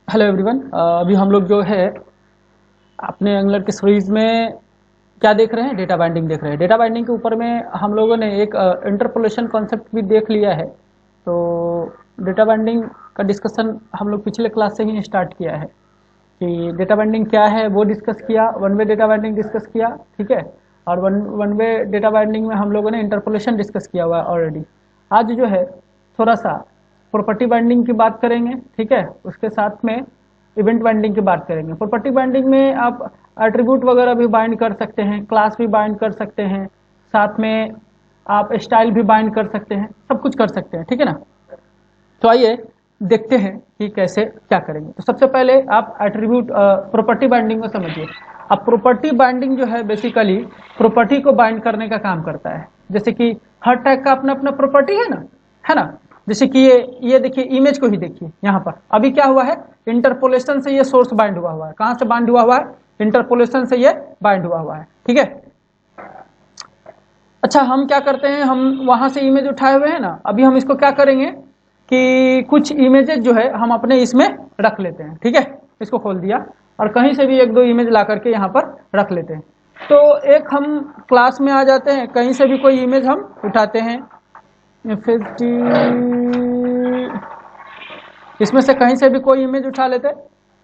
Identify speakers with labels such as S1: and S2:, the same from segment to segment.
S1: Hello everyone. अभी हम लोग जो है अपने एंगुलर के सीरीज में क्या देख रहे हैं, डेटा बाइंडिंग देख रहे हैं। डेटा बाइंडिंग के ऊपर में हम लोगों ने एक इंटरपोलेशन कॉन्सेप्ट भी देख लिया है। तो डेटा बाइंडिंग का डिस्कशन हम लोग पिछले क्लास से ही स्टार्ट किया है कि डेटा बाइंडिंग क्या है वो डिस्कस किया, one way data binding discuss किया, ठीक है। और वन वे डेटा बाइंडिंग में हम लोगों ने इंटरपोलेशन डिस्कस किया हुआ है ऑलरेडी। आज जो है थोड़ा सा प्रॉपर्टी बाइंडिंग की बात करेंगे, ठीक है। उसके साथ में इवेंट बाइंडिंग की बात करेंगे। प्रॉपर्टी बाइंडिंग में आप एट्रीब्यूट वगैरह भी बाइंड कर सकते हैं, क्लास भी बाइंड कर सकते हैं, साथ में आप स्टाइल भी बाइंड कर सकते हैं, सब कुछ कर सकते हैं, ठीक है ना। तो आइए देखते हैं कि कैसे क्या करेंगे। तो सबसे पहले आप एट्रीब्यूट प्रॉपर्टी बाइंडिंग को समझिए। अब प्रॉपर्टी बाइंडिंग जो है बेसिकली प्रॉपर्टी को बाइंड करने का काम करता है। जैसे कि हर टैग का अपना अपना प्रॉपर्टी है ना। जैसे कि ये देखिए, इमेज को ही देखिए। यहाँ पर अभी क्या हुआ है, इंटरपोलेशन से ये सोर्स बाइंड हुआ है। कहां से बाइंड हुआ है? इंटरपोलेशन से ये बाइंड हुआ है, ठीक है। अच्छा, हम क्या करते हैं, हम वहां से इमेज उठाए हुए हैं ना, अभी हम इसको क्या करेंगे कि कुछ इमेजेस जो है हम अपने इसमें रख लेते हैं, ठीक है। इसको खोल दिया और कहीं से भी एक दो इमेज ला करके यहाँ पर रख लेते हैं। तो एक हम क्लास में आ जाते हैं, कहीं से भी कोई इमेज हम उठाते हैं, 50 इसमें से कहीं से भी कोई इमेज उठा लेते हैं,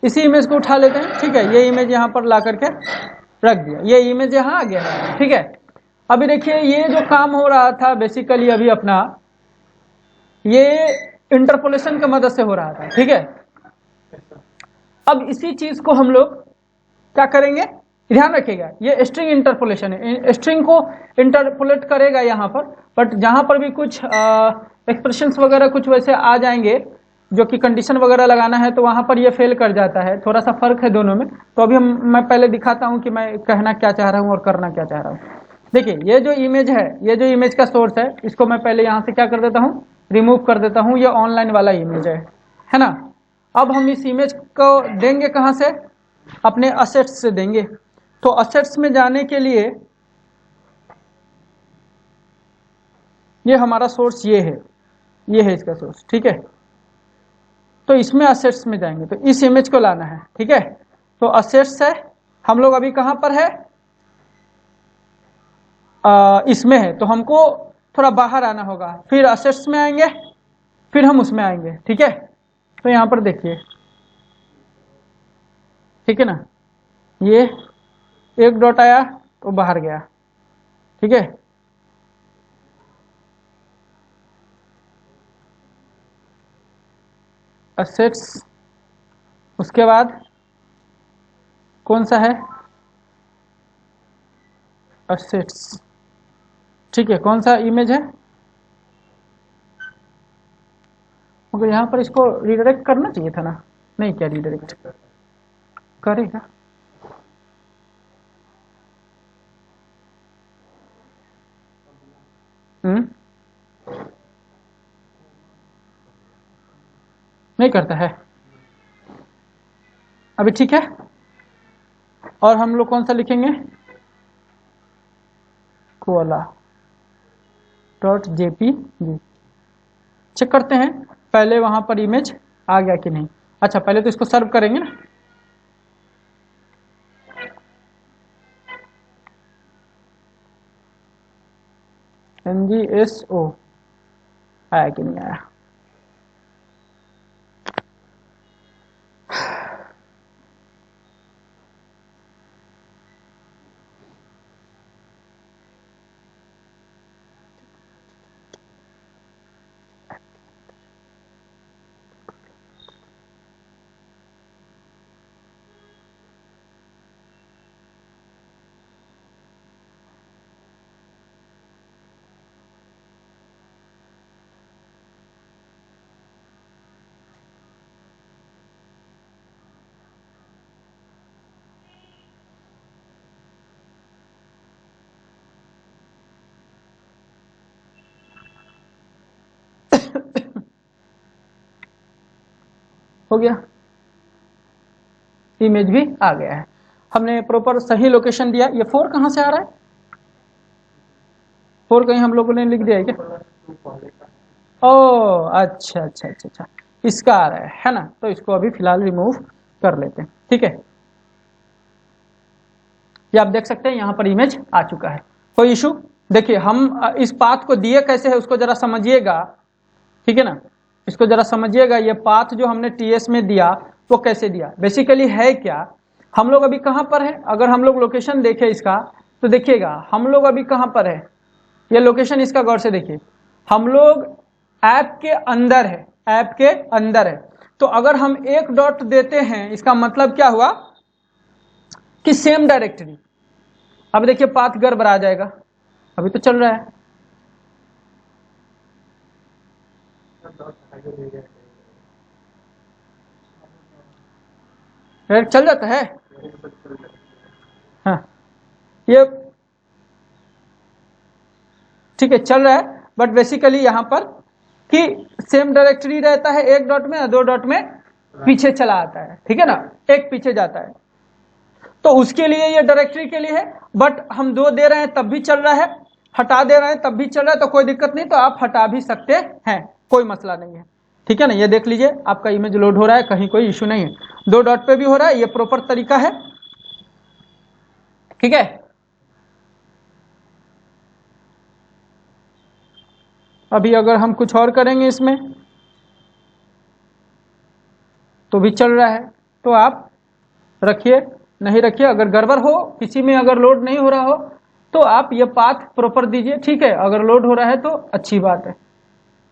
S1: इसी इमेज को उठा लेते हैं, ठीक है। ये इमेज यहाँ पर ला करके रख दिया, ये इमेज यहाँ आ गया है, ठीक है। अभी देखिए ये जो काम हो रहा था बेसिकली अभी अपना, ये इंटरपोलेशन की मदद से हो रहा था, ठीक है। अब इसी चीज को हम लोग क्या करेंगे, ध्यान रखिएगा, ये स्ट्रिंग इंटरपोलेशन है। स्ट्रिंग को इंटरपोलेट करेगा यहाँ पर, बट जहां पर भी कुछ एक्सप्रेशंस वगैरह कुछ वैसे आ जाएंगे जो कि कंडीशन वगैरह लगाना है, तो वहां पर ये फेल कर जाता है। थोड़ा सा फर्क है दोनों में। तो अभी मैं पहले दिखाता हूं कि मैं कहना क्या चाह रहा हूं और करना क्या चाह रहा हूं। देखिए ये जो इमेज है, ये जो इमेज का सोर्स है, इसको मैं पहले यहाँ से क्या कर देता हूँ, रिमूव कर देता हूँ। ये ऑनलाइन वाला इमेज है ना। अब हम इस इमेज को देंगे कहाँ से, अपने असेट्स से देंगे। तो असेट्स में जाने के लिए ये हमारा सोर्स ये है इसका सोर्स, ठीक है। तो इसमें असेट्स में जाएंगे तो इस इमेज को लाना है, ठीक है। तो असेट्स है, हम लोग अभी कहां पर है, इसमें है, तो हमको थोड़ा बाहर आना होगा, फिर असेट्स में आएंगे, फिर हम उसमें आएंगे, ठीक है। तो यहां पर देखिए, ठीक है ना, ये एक डॉट आया तो बाहर गया, ठीक है। असेट्स, उसके बाद कौन सा है, असेट्स, ठीक है। कौन सा इमेज है, मगर यहाँ पर इसको रिडायरेक्ट करना चाहिए था ना, नहीं क्या रिडायरेक्ट करेगा, नहीं करता है अभी, ठीक है। और हम लोग कौन सा लिखेंगे, कोला डॉट जेपीजी। चेक करते हैं पहले वहां पर इमेज आ गया कि नहीं। अच्छा, पहले तो इसको सर्व करेंगे ना। NGSO आया कि नहीं आया, हो गया, इमेज भी आ गया है। हमने प्रॉपर सही लोकेशन दिया। ये 4 कहां से आ रहा है, 4 कहीं हम लोगों ने लिख दिया है क्या? ओ अच्छा अच्छा अच्छा अच्छा, इसका आ रहा है ना, तो इसको अभी फिलहाल रिमूव कर लेते हैं। ठीक है, ये आप देख सकते हैं यहाँ पर इमेज आ चुका है, कोई इशू। देखिए हम इस पाथ को दिए कैसे है उसको जरा समझिएगा, ठीक है ना, इसको जरा समझिएगा। ये पाथ जो हमने टीएस में दिया वो कैसे दिया, बेसिकली है क्या, हम लोग अभी कहाँ पर है, अगर हम लोग लोकेशन देखें इसका तो देखिएगा हम लोग अभी कहाँ पर है, ये लोकेशन इसका गौर से देखिए, हम लोग ऐप के अंदर है, ऐप के अंदर है। तो अगर हम एक डॉट देते हैं इसका मतलब क्या हुआ कि सेम डायरेक्टरी। अब देखिए पाथ गड़बड़ा जाएगा, अभी तो चल रहा है, चल जाता है। हाँ ये ठीक है चल रहा है, बट बेसिकली यहाँ पर कि सेम डायरेक्टरी रहता है, एक डॉट में या दो डॉट में पीछे चला आता है, ठीक है ना, एक पीछे जाता है। तो उसके लिए ये डायरेक्टरी के लिए है, बट हम दो दे रहे हैं तब भी चल रहा है, हटा दे रहे हैं तब भी चल रहा है, तो कोई दिक्कत नहीं, तो आप हटा भी सकते हैं, कोई मसला नहीं है। ठीक है ना, ये देख लीजिए आपका इमेज लोड हो रहा है, कहीं कोई इश्यू नहीं है, दो डॉट पे भी हो रहा है, ये प्रॉपर तरीका है। ठीक है, अभी अगर हम कुछ और करेंगे इसमें तो भी चल रहा है, तो आप रखिए, नहीं रखिए, अगर गड़बड़ हो किसी में, अगर लोड नहीं हो रहा हो तो आप ये पाथ प्रॉपर दीजिए। ठीक है, अगर लोड हो रहा है तो अच्छी बात है।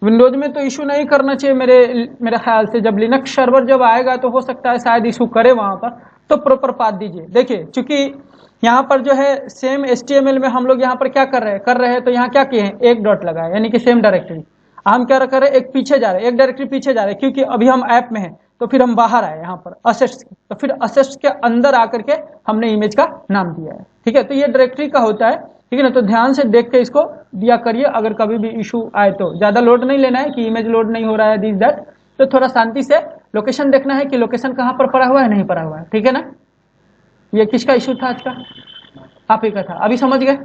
S1: विंडोज में तो इशू नहीं करना चाहिए मेरे ख्याल से, जब लिनक्स सर्वर जब आएगा तो हो सकता है शायद इशू करे वहां पर, तो प्रॉपर पाथ दीजिए। देखिए चूंकि यहाँ पर जो है सेम HTML में हम लोग यहाँ पर क्या कर रहे हैं, तो यहाँ क्या किए हैं, एक डॉट लगा है, यानी कि सेम डायरेक्टरी। हम क्या कर रहे हैं, एक पीछे जा रहे हैं, एक डायरेक्टरी पीछे जा रहे हैं, क्योंकि अभी हम ऐप में हैं, तो फिर हम बाहर आए यहाँ पर असेट्स, तो फिर असेट्स के अंदर आकर के हमने इमेज का नाम दिया है। ठीक है, तो ये डायरेक्टरी का होता है, ठीक है ना, तो ध्यान से देख के इसको दिया करिए। अगर कभी भी इशू आए तो ज्यादा लोड नहीं लेना है कि इमेज लोड नहीं हो रहा है दिस दैट, तो थोड़ा शांति से लोकेशन देखना है कि लोकेशन कहाँ पर पड़ा हुआ है, नहीं पड़ा हुआ है। ठीक है ना, ये किसका इशू था आज का, आप ही का था, अभी समझ गए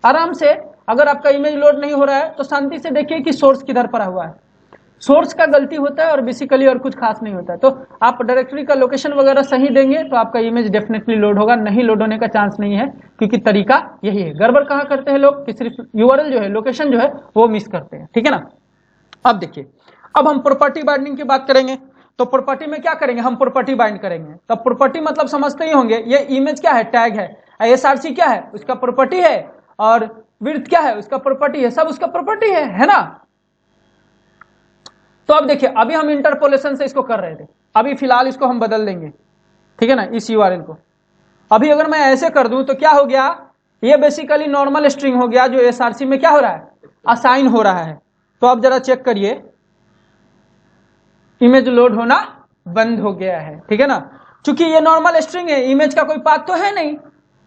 S1: आराम से। अगर आपका इमेज लोड नहीं हो रहा है तो शांति से देखिए कि सोर्स किधर पड़ा हुआ है, सोर्स का गलती होता है और बेसिकली और कुछ खास नहीं होता है। तो आप डायरेक्टरी का लोकेशन वगैरह सही देंगे तो आपका इमेज डेफिनेटली लोड होगा, नहीं लोड होने का चांस नहीं है, क्योंकि तरीका यही है। गड़बड़ कहाँ करते हैं लोग कि सिर्फ यूआरएल जो है, लोकेशन जो है वो मिस करते हैं। ठीक है ना, अब देखिए, अब हम प्रॉपर्टी बाइंडिंग की बात करेंगे, तो प्रॉपर्टी में क्या करेंगे, हम प्रॉपर्टी बाइंड करेंगे। तब प्रॉपर्टी मतलब समझते ही होंगे, ये इमेज क्या है, टैग है, SRC क्या है, उसका प्रॉपर्टी है, और विड्थ क्या है, उसका प्रॉपर्टी है, सब उसका प्रॉपर्टी है ना। तो अब देखिए, अभी हम इंटरपोलेशन से इसको कर रहे थे, अभी फिलहाल इसको हम बदल देंगे। ठीक है ना, इस यूआरएल को अभी अगर मैं ऐसे कर दूं तो क्या हो गया, ये बेसिकली नॉर्मल स्ट्रिंग हो गया जो SRC में क्या हो रहा है, असाइन हो रहा है। तो अब जरा चेक करिए, इमेज लोड होना बंद हो गया है। ठीक है ना, चूंकि ये नॉर्मल स्ट्रिंग है, इमेज का कोई पाथ तो है नहीं,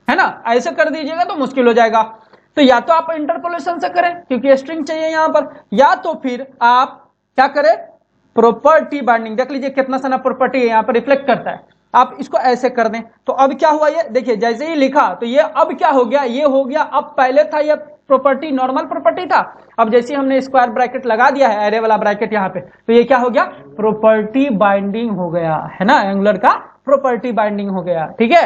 S1: है ना, ऐसे कर दीजिएगा तो मुश्किल हो जाएगा। तो या तो आप इंटरपोलेशन से करें क्योंकि स्ट्रिंग चाहिए यहां पर, या तो फिर आप क्या करें, प्रॉपर्टी बाइंडिंग। देख लीजिए कितना सारा प्रॉपर्टी है यहाँ पर रिफ्लेक्ट करता है, आप इसको ऐसे कर दें। तो अब क्या हुआ, ये देखिए जैसे ही लिखा तो ये अब क्या हो गया, ये हो गया, अब पहले था ये प्रॉपर्टी, नॉर्मल प्रॉपर्टी था, अब जैसे हमने स्क्वायर ब्रैकेट लगा दिया है, एरे वाला ब्रैकेट यहाँ पे, तो ये क्या हो गया, प्रॉपर्टी बाइंडिंग हो गया, है ना, एंगुलर का प्रॉपर्टी बाइंडिंग हो गया। ठीक है,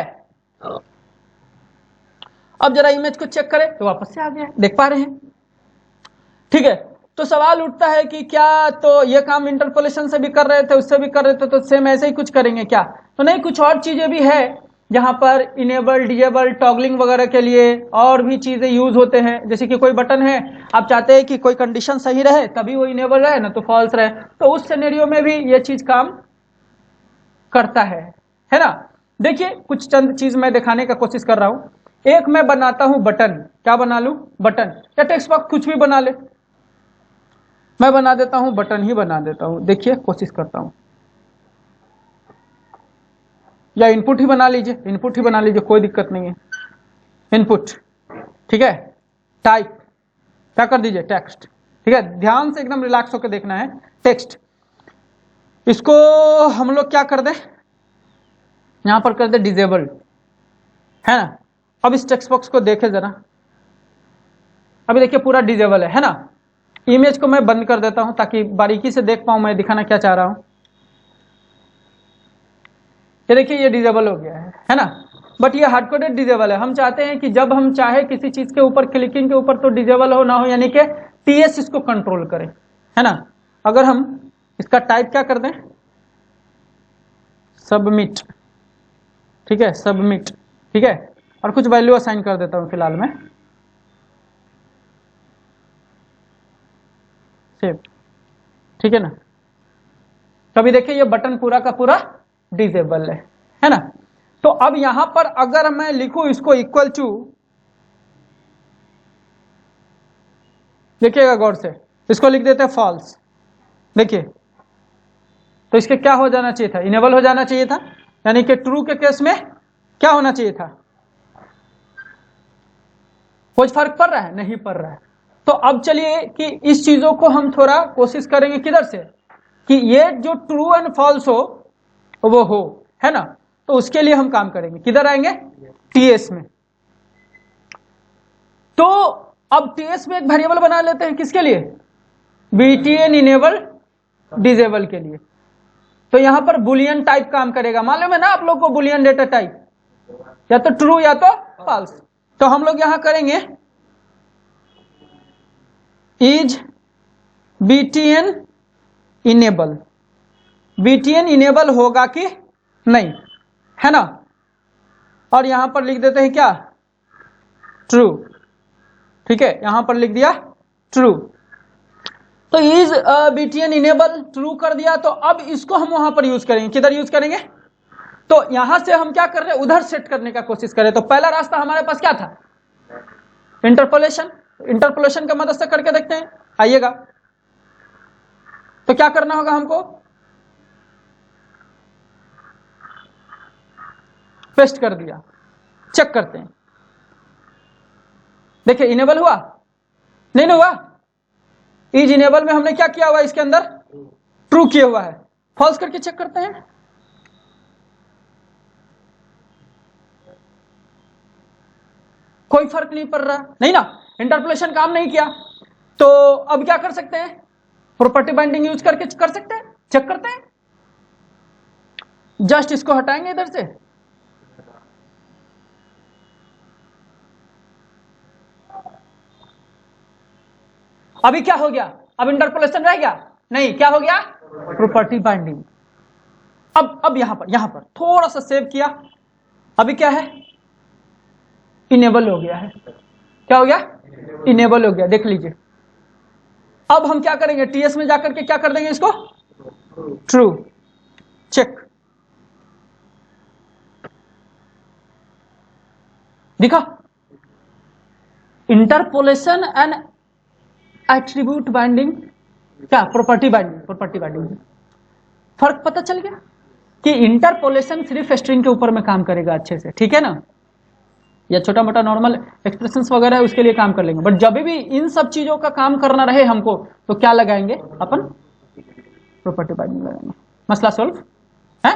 S1: अब जरा इमेज को चेक करें तो वापस से आ गया, देख पा रहे हैं। ठीक है, तो सवाल उठता है कि क्या तो ये काम इंटरपोलेशन से भी कर रहे थे, उससे भी कर रहे थे, तो सेम ऐसे ही कुछ करेंगे क्या, तो नहीं, कुछ और चीजें भी है जहां पर इनेबल, डिजेबल, टॉगलिंग वगैरह के लिए और भी चीजें यूज होते हैं। जैसे कि कोई बटन है, आप चाहते हैं कि कोई कंडीशन सही रहे तभी वो इनेबल रहे, ना तो फॉल्स रहे, तो उस सिनेरियो में भी ये चीज काम करता है ना। देखिए कुछ चंद चीज मैं दिखाने का कोशिश कर रहा हूं। एक मैं बनाता हूं बटन, क्या बना लूं, बटन, या टेक्स्ट बॉक्स कुछ भी बना ले, मैं बना देता हूं बटन ही बना देता हूं। देखिए कोशिश करता हूं, या इनपुट ही बना लीजिए, इनपुट ही बना लीजिए, कोई दिक्कत नहीं है, इनपुट। ठीक है, टाइप क्या कर दीजिए, टेक्स्ट। ठीक है, ध्यान से एकदम रिलैक्स होकर देखना है, टेक्स्ट। इसको हम लोग क्या कर दें, यहां पर कर दे डिजेबल, है ना। अब इस टेक्स्ट बॉक्स को देखें जरा, अभी देखिए पूरा डिजेबल है ना। इमेज को मैं बंद कर देता हूं ताकि बारीकी से देख पाऊं मैं दिखाना क्या चाह रहा हूं। ये देखिए ये डिजेबल हो गया है ना, बट ये हार्ड कोडेड डिजेबल है। हम चाहते हैं कि जब हम चाहे किसी चीज के ऊपर क्लिकिंग के ऊपर तो डिजेबल हो ना हो, यानी कि टीएस इसको कंट्रोल करे, है ना। अगर हम इसका टाइप क्या कर दें, सबमिट, ठीक है, सबमिट, ठीक है, और कुछ वैल्यू असाइन कर देता हूं फिलहाल में, सेव, ठीक है ना। तो अभी देखिए ये बटन पूरा का पूरा डिजेबल है ना। तो अब यहां पर अगर मैं लिखूं इसको इक्वल टू, देखिएगा गौर से, इसको लिख देते हैं फॉल्स, देखिए तो इसके क्या हो जाना चाहिए था, इनेबल हो जाना चाहिए था, यानी कि ट्रू के केस में क्या होना चाहिए था, कुछ फर्क पड़ रहा है, नहीं पड़ रहा है। तो अब चलिए कि इस चीजों को हम थोड़ा कोशिश करेंगे किधर से, कि ये जो ट्रू एंड फॉल्स हो वो हो, है ना। तो उसके लिए हम काम करेंगे, किधर आएंगे, टीएस में। तो अब टीएस में एक वेरिएबल बना लेते हैं, किसके लिए, बीटीएन इनेबल डिजेबल के लिए। तो यहां पर बुलियन टाइप काम करेगा, मालूम है ना आप लोग को बुलियन डेटा टाइप, या तो ट्रू या तो फॉल्स। तो हम लोग यहां करेंगे is BTN enable, BTN enable होगा कि नहीं, है ना। और यहां पर लिख देते हैं क्या, ट्रू, ठीक है, यहां पर लिख दिया ट्रू। तो इज बीटीएन इनेबल ट्रू कर दिया। तो अब इसको हम वहां पर यूज करेंगे, किधर यूज करेंगे, तो यहां से हम क्या कर रहे हैं, उधर सेट करने का कोशिश करें। तो पहला रास्ता हमारे पास क्या था, इंटरपोलेशन, इंटरपोलेशन की मदद से करके देखते हैं, आइएगा। तो क्या करना होगा हमको, पेस्ट कर दिया, चेक करते हैं, देखिए इनेबल हुआ, नहीं ना हुआ, इज इनेबल में हमने क्या किया हुआ, इसके अंदर ट्रू किया हुआ है। फॉल्स करके चेक करते हैं, कोई फर्क नहीं पड़ रहा, नहीं ना, इंटरपोलेशन काम नहीं किया। तो अब क्या कर सकते हैं, प्रॉपर्टी बाइंडिंग यूज करके कर सकते हैं, चेक करते हैं। जस्ट इसको हटाएंगे इधर से, अभी क्या हो गया, अब इंटरपोलेशन रह गया नहीं, क्या हो गया, प्रॉपर्टी बाइंडिंग। अब यहां पर थोड़ा सा सेव किया, अभी क्या है, इनेबल हो गया है, क्या हो गया, इनेबल हो गया, देख लीजिए। अब हम क्या करेंगे, टीएस में जाकर के क्या कर देंगे इसको, ट्रू, चेक, दिखा, इंटरपोलेशन एंड एट्रीब्यूट बाइंडिंग, क्या प्रॉपर्टी बाइंडिंग, प्रॉपर्टी बाइंडिंग, फर्क पता चल गया कि इंटरपोलेशन सिर्फ स्ट्रिंग के ऊपर में काम करेगा अच्छे से, ठीक है ना, या छोटा मोटा नॉर्मल एक्सप्रेशंस वगैरह है उसके लिए काम कर लेंगे, बट जब भी इन सब चीजों का काम करना रहे हमको, तो क्या लगाएंगे अपन, प्रॉपर्टी बाइंडिंग लगाएंगे, मसला सोल्व है,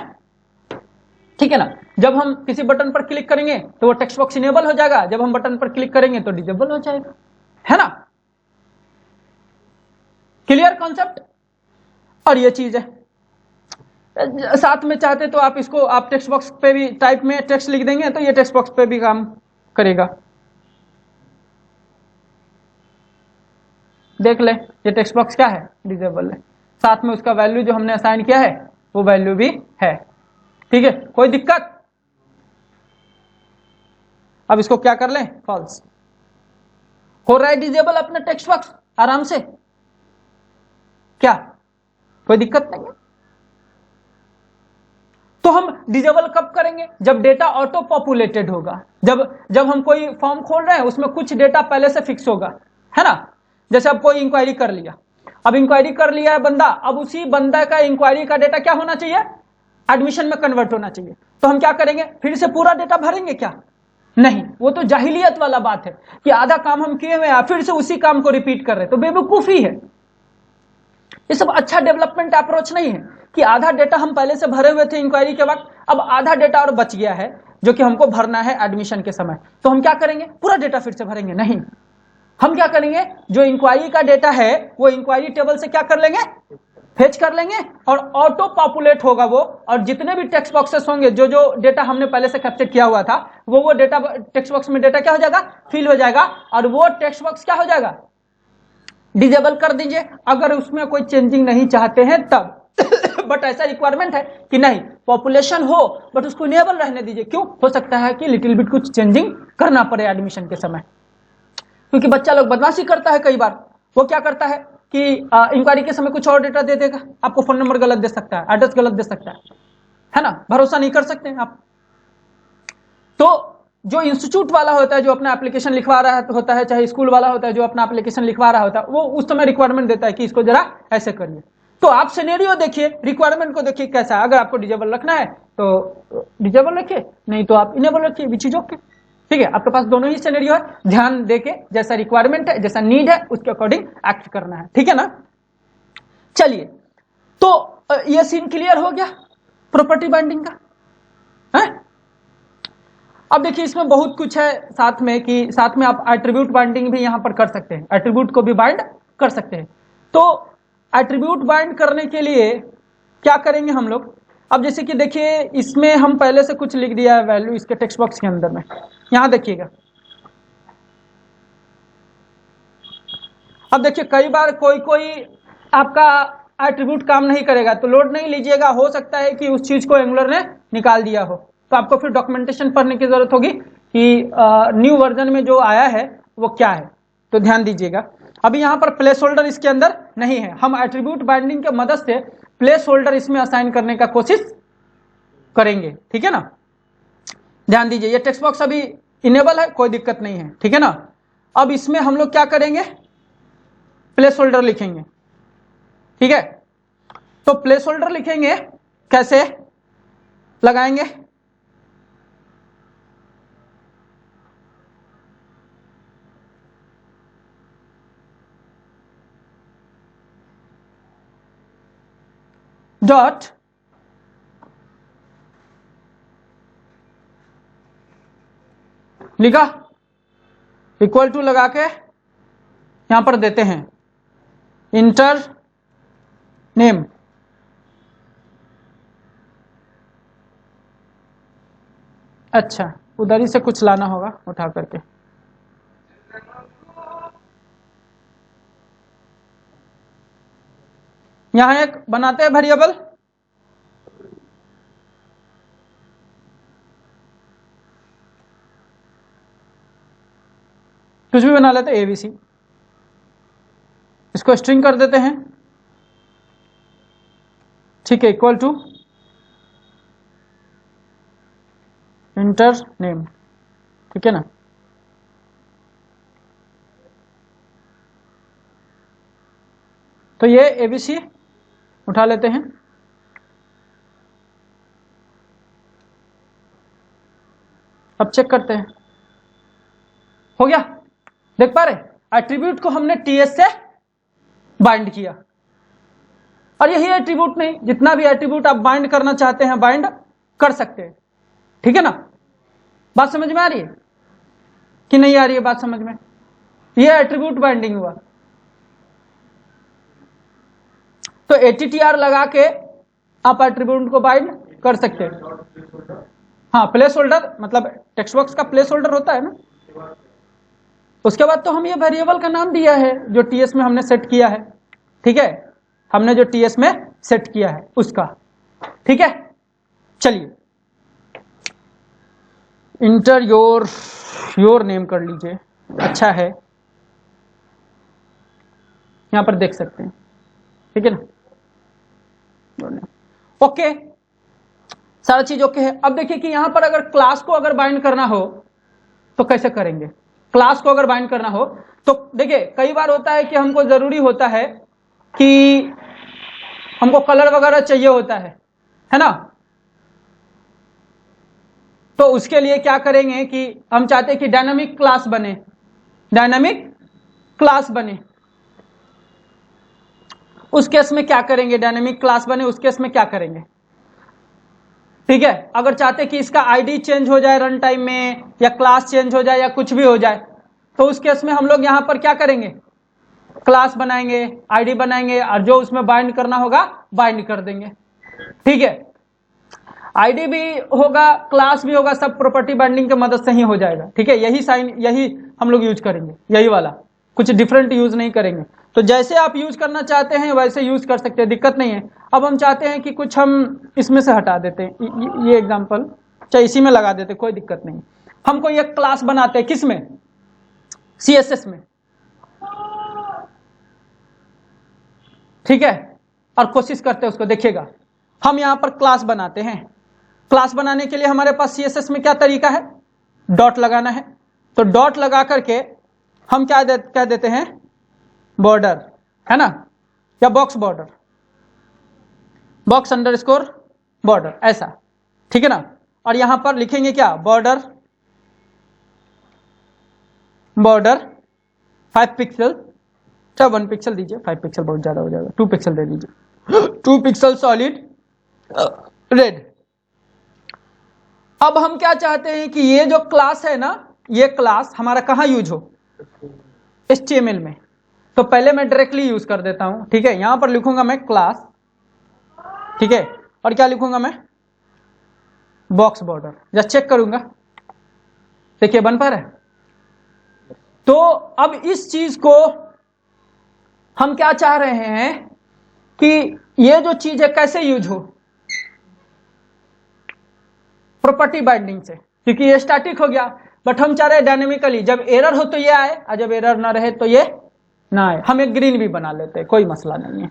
S1: ठीक है ना। जब हम किसी बटन पर क्लिक करेंगे तो वो टेक्स्ट बॉक्स इनेबल हो जाएगा, जब हम बटन पर क्लिक करेंगे तो डिसेबल हो जाएगा, है ना। Clear concept. और ये चीज है, साथ में चाहते तो आप इसको आप टेक्स्ट बॉक्स पे भी टाइप में टेक्स्ट लिख देंगे तो ये टेक्स्ट बॉक्स पे भी काम करेगा। देख ले ये टेक्स्ट बॉक्स क्या है, डिसेबल है, साथ में उसका वैल्यू जो हमने असाइन किया है वो वैल्यू भी है, ठीक है, कोई दिक्कत। अब इसको क्या कर लें, फॉल्स, हो रहा है डिसेबल अपना टेक्स्ट बॉक्स आराम से, क्या कोई दिक्कत नहीं है। तो हम डिसेबल कब करेंगे, जब डेटा ऑटो पॉपुलेटेड होगा, जब हम कोई फॉर्म खोल रहे हैं उसमें कुछ डेटा पहले से फिक्स होगा, है ना। जैसे अब कोई इंक्वायरी कर लिया, अब इंक्वायरी कर लिया है बंदा, अब उसी बंदा का इंक्वायरी का डेटा क्या होना चाहिए, एडमिशन में कन्वर्ट होना चाहिए। तो हम क्या करेंगे, फिर से पूरा डेटा भरेंगे क्या, नहीं, वो तो जाहिलियत वाला बात है कि आधा काम हम किए हुए हैं फिर से उसी काम को रिपीट कर रहे, तो बेवकूफी है। ये सब अच्छा डेवलपमेंट अप्रोच नहीं है कि आधा डेटा हम पहले से भरे हुए थे इंक्वायरी के वक्त, अब आधा डेटा और बच गया है जो कि हमको भरना है एडमिशन के समय, तो हम क्या करेंगे, पूरा डेटा फिर से भरेंगे, नहीं। हम क्या करेंगे, जो इंक्वायरी का डेटा है वो इंक्वायरी टेबल से क्या कर लेंगे, फेच कर लेंगे और ऑटो पॉपुलेट होगा वो, और जितने भी टेक्स्ट बॉक्सेस होंगे, जो जो डेटा हमने पहले से कैप्चर किया हुआ था, वो डेटा टेक्स्ट बॉक्स में डेटा क्या हो जाएगा, फिल हो जाएगा, और वो टेक्स्ट बॉक्स क्या हो जाएगा, डिजेबल कर दीजिए अगर उसमें कोई चेंजिंग नहीं चाहते हैं तब। बट ऐसा रिक्वायरमेंट है कि नहीं, पॉपुलेशन हो बट उसको इनेबल रहने दीजिए। क्यों? हो सकता है कि लिटिल बिट कुछ चेंजिंग करना पड़े एडमिशन के समय, क्योंकि बच्चा लोग बदमाशी करता है। कई बार वो क्या करता है कि इंक्वायरी के समय कुछ और डेटा दे देगा, आपको फोन नंबर गलत दे सकता है, एड्रेस गलत दे सकता है ना, भरोसा नहीं कर सकते हैं आप। तो जो इंस्टीट्यूट वाला होता है, जो अपना एप्लीकेशन लिखवा रहा होता है, चाहे स्कूल वाला होता है जो अपना एप्लीकेशन लिखवा रहा होता है, वो उस समय रिक्वायरमेंट देता है कि इसको जरा ऐसे करिए। तो आप सिनेरियो देखिए, रिक्वायरमेंट को देखिए कैसा है। अगर आपको डिजेबल रखना है तो डिजेबल रखिए, नहीं तो आप इनेबल रखिए, विच इज ओके। ठीक है, आपके पास दोनों ही सिनेरियो है, ध्यान देके जैसा रिक्वायरमेंट है, जैसा नीड है, उसके अकॉर्डिंग एक्ट करना है। ठीक है ना। चलिए, तो ये सीन क्लियर हो गया प्रॉपर्टी बाइंडिंग का है। अब देखिए इसमें बहुत कुछ है साथ में, कि साथ में आप एट्रीब्यूट बाइंडिंग भी यहां पर कर सकते हैं, एट्रीब्यूट को भी बाइंड कर सकते हैं। तो एट्रीब्यूट बाइंड करने के लिए क्या करेंगे हम लोग, अब जैसे कि देखिए इसमें हम पहले से कुछ लिख दिया है वैल्यू इसके टेक्स्ट बॉक्स के अंदर में। यहां देखिएगा, अब देखिए कई बार कोई आपका एट्रीब्यूट काम नहीं करेगा तो लोड नहीं लीजिएगा, हो सकता है कि उस चीज को एंगुलर ने निकाल दिया हो, तो आपको फिर डॉक्यूमेंटेशन पढ़ने की जरूरत होगी कि न्यू वर्जन में जो आया है वो क्या है। तो ध्यान दीजिएगा, अभी यहां पर प्लेस होल्डर इसके अंदर नहीं है, हम एट्रीब्यूट बाइंडिंग के मदद से प्लेस होल्डर इसमें असाइन करने का कोशिश करेंगे। ठीक है ना, ध्यान दीजिए, ये टेक्स्ट बॉक्स अभी इनेबल है, कोई दिक्कत नहीं है। ठीक है ना। अब इसमें हम लोग क्या करेंगे, प्लेस होल्डर लिखेंगे। ठीक है, तो प्लेस होल्डर लिखेंगे, कैसे लगाएंगे, डॉट लिखा, इक्वल टू लगा के यहां पर देते हैं इंटर नेम। अच्छा, उधर ही से कुछ लाना होगा उठा करके। यहां एक बनाते हैं वेरिएबल, कुछ भी बना लेते हैं, एबीसी, इसको स्ट्रिंग कर देते हैं। ठीक है, इक्वल टू इंटर नेम। ठीक है ना। तो ये एबीसी उठा लेते हैं, अब चेक करते हैं, हो गया। देख पा रहे, एट्रीब्यूट को हमने टीएस से बाइंड किया, और यही एट्रीब्यूट नहीं, जितना भी एट्रीब्यूट आप बाइंड करना चाहते हैं बाइंड कर सकते हैं। ठीक है ना। बात समझ में आ रही है कि नहीं आ रही है बात समझ में? ये एट्रीब्यूट बाइंडिंग हुआ। तो एटीटीआर लगा के आप एट्रीब्यूट को बाइंड कर सकते हैं। हाँ, प्लेस होल्डर मतलब टेक्स्ट बॉक्स का प्लेस होल्डर होता है ना। उसके बाद तो हम ये वेरिएबल का नाम दिया है जो टीएस में हमने सेट किया है। ठीक है, हमने जो टीएस में सेट किया है उसका। ठीक है, चलिए इंटर योर नेम कर लीजिए, अच्छा है, यहां पर देख सकते हैं। ठीक है ना, ओके, सारा चीज ओके है। अब देखिए कि यहां पर अगर क्लास को अगर बाइंड करना हो तो कैसे करेंगे। क्लास को अगर बाइंड करना हो तो देखिए कई बार होता है कि हमको जरूरी होता है कि हमको कलर वगैरह चाहिए होता है ना। तो उसके लिए क्या करेंगे कि हम चाहते हैं कि डायनामिक क्लास बने, डायनामिक क्लास बने। उस केस में क्या करेंगे, डायनामिक क्लास बने उस केस में क्या करेंगे। ठीक है, अगर चाहते कि इसका आईडी चेंज हो जाए रन टाइम में, या क्लास चेंज हो जाए, या कुछ भी हो जाए, तो उस केस में हम लोग यहां पर क्या करेंगे, क्लास बनाएंगे, आईडी बनाएंगे और जो उसमें बाइंड करना होगा बाइंड कर देंगे। ठीक है, आईडी भी होगा, क्लास भी होगा, सब प्रॉपर्टी बाइंडिंग की मदद से ही हो जाएगा। ठीक है, यही साइन, यही हम लोग यूज करेंगे, यही वाला, कुछ डिफरेंट यूज नहीं करेंगे। तो जैसे आप यूज करना चाहते हैं वैसे यूज कर सकते हैं, दिक्कत नहीं है। अब हम चाहते हैं कि कुछ हम इसमें से हटा देते हैं, ये एग्जांपल चाहे इसी में लगा देते, कोई दिक्कत नहीं। हमको ये क्लास बनाते हैं किस में, CSS में। ठीक है, और कोशिश करते हैं उसको, देखिएगा हम यहां पर क्लास बनाते हैं। क्लास बनाने के लिए हमारे पास CSS में क्या तरीका है, डॉट लगाना है। तो डॉट लगा करके हम क्या कह देते हैं, बॉर्डर, है ना, या box border, box underscore border, ऐसा। ठीक है ना, और यहां पर लिखेंगे क्या, बॉर्डर, बॉर्डर 5 पिक्सल, अच्छा 1 पिक्सल दीजिए, 5 पिक्सल बहुत ज्यादा हो जाएगा, 2 पिक्सल दे दीजिए, 2 पिक्सल सॉलिड रेड। अब हम क्या चाहते हैं कि ये जो क्लास है ना, ये क्लास हमारा कहां यूज हो, HTML में। तो पहले मैं डायरेक्टली यूज कर देता हूं। ठीक है, यहां पर लिखूंगा मैं क्लास, ठीक है, और क्या लिखूंगा मैं, बॉक्स बॉर्डर, जस्ट चेक करूंगा, देखिए बन पा रहा है। तो अब इस चीज को हम क्या चाह रहे हैं कि ये जो चीज है कैसे यूज हो, प्रॉपर्टी बाइंडिंग से, क्योंकि ये स्टैटिक हो गया, बट हम चाह रहे हैं डायनेमिकली, जब एरर हो तो ये आए और जब एरर ना रहे तो ये ना आए। हम एक ग्रीन भी बना लेते हैं, कोई मसला नहीं है,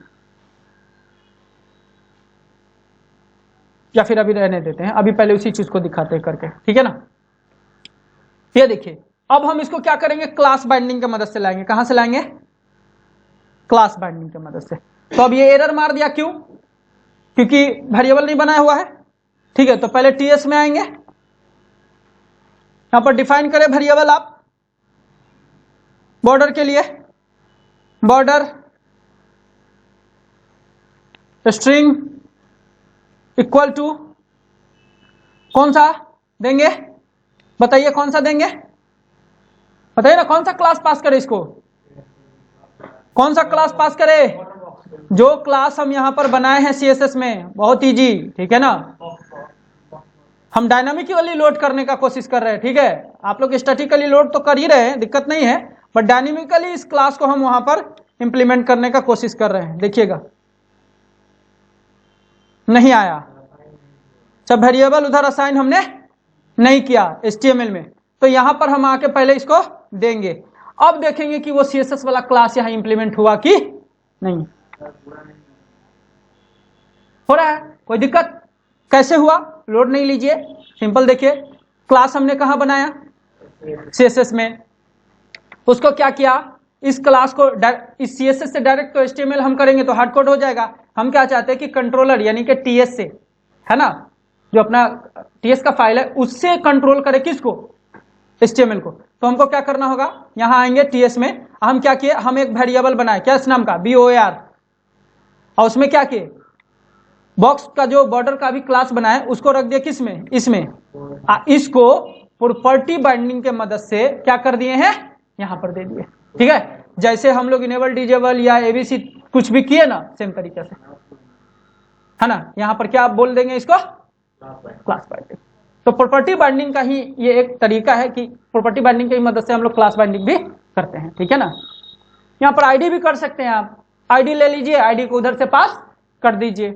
S1: या फिर अभी रहने देते हैं, अभी पहले उसी चीज को दिखाते हैं करके। ठीक है ना, ये देखिए अब हम इसको क्या करेंगे, क्लास बाइंडिंग की मदद से लाएंगे। कहां से लाएंगे, क्लास बाइंडिंग की मदद से। तो अब ये एरर मार दिया, क्यों, क्योंकि वेरिएबल नहीं बनाया हुआ है। ठीक है, तो पहले TS में आएंगे, यहां पर डिफाइन करें वेरिएबल आप बॉर्डर के लिए, बॉर्डर स्ट्रिंग इक्वल टू कौन सा देंगे, बताइए कौन सा देंगे, बताइए ना, कौन सा क्लास पास करे, इसको कौन सा क्लास पास करे, जो क्लास हम यहां पर बनाए हैं CSS में, बहुत इजी। ठीक है ना, हम डायनामिकली लोड करने का कोशिश कर रहे हैं। ठीक है, आप लोग स्टैटिकली लोड तो कर ही रहे हैं, दिक्कत नहीं है, बट डायनामिकली इस क्लास को हम वहां पर इंप्लीमेंट करने का कोशिश कर रहे हैं। देखिएगा नहीं आया, सब वेरिएबल उधर असाइन हमने नहीं किया HTML में, तो यहां पर हम आके पहले इसको देंगे। अब देखेंगे कि वो CSS वाला क्लास यहां इंप्लीमेंट हुआ कि नहीं, हो रहा है, कोई दिक्कत, कैसे हुआ, लोड नहीं लीजिए, सिंपल देखिए, क्लास हमने कहां बनाया, CSS में, उसको क्या किया, इस क्लास को इस CSS से डायरेक्ट तो HTML हम करेंगे तो हार्ड कोड हो जाएगा। हम क्या चाहते हैं कि कंट्रोलर यानी कि TS से, है ना, जो अपना TS का फाइल है उससे कंट्रोल करे किसको, HTML को। तो हमको क्या करना होगा, यहां आएंगे TS में, हम क्या किए, हम एक वेरिएबल बनाए, क्या इस नाम का, BOR, और उसमें क्या किए, बॉक्स का जो बॉर्डर का भी क्लास बनाए उसको रख दिया किसमें, इसमें, इसको प्रॉपर्टी बाइंडिंग के मदद से क्या कर दिए हैं, यहां पर दे दिए। ठीक है, जैसे हम लोग इनेबल डिजेबल या ABC कुछ भी किए ना, सेम तरीके से, है ना, यहां पर क्या आप बोल देंगे इसको, क्लास बाइंडिंग। तो प्रॉपर्टी बाइंडिंग का ही ये एक तरीका है कि प्रॉपर्टी बाइंडिंग की मदद से हम लोग क्लास बाइंडिंग भी करते हैं। ठीक है ना, यहां पर आईडी भी कर सकते हैं आप, आईडी ले लीजिए, आईडी को उधर से पास कर दीजिए,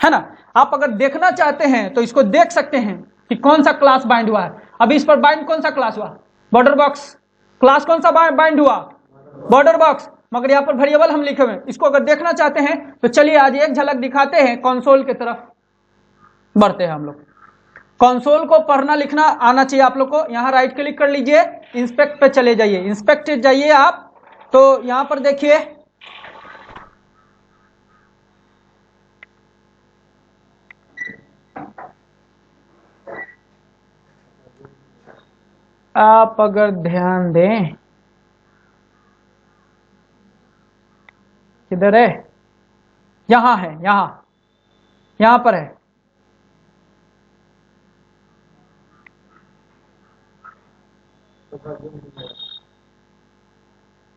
S1: है ना। आप अगर देखना चाहते हैं तो इसको देख सकते हैं कि कौन सा क्लास बाइंड हुआ है। अभी इस पर बाइंड कौन सा क्लास हुआ, बॉर्डर बॉक्स क्लास कौन सा बाइंड हुआ, बॉर्डर बॉक्स, मगर यहाँ पर वेरिएबल हम लिखे हुए। इसको अगर देखना चाहते हैं तो चलिए आज एक झलक दिखाते हैं, कंसोल की तरफ बढ़ते हैं हम लोग। कंसोल को पढ़ना लिखना आना चाहिए आप लोग को। यहाँ राइट क्लिक कर लीजिए, इंस्पेक्ट पे चले जाइए, इंस्पेक्ट जाइए आप, तो यहां पर देखिए आप अगर ध्यान दें, किधर है, यहां है, यहां पर है,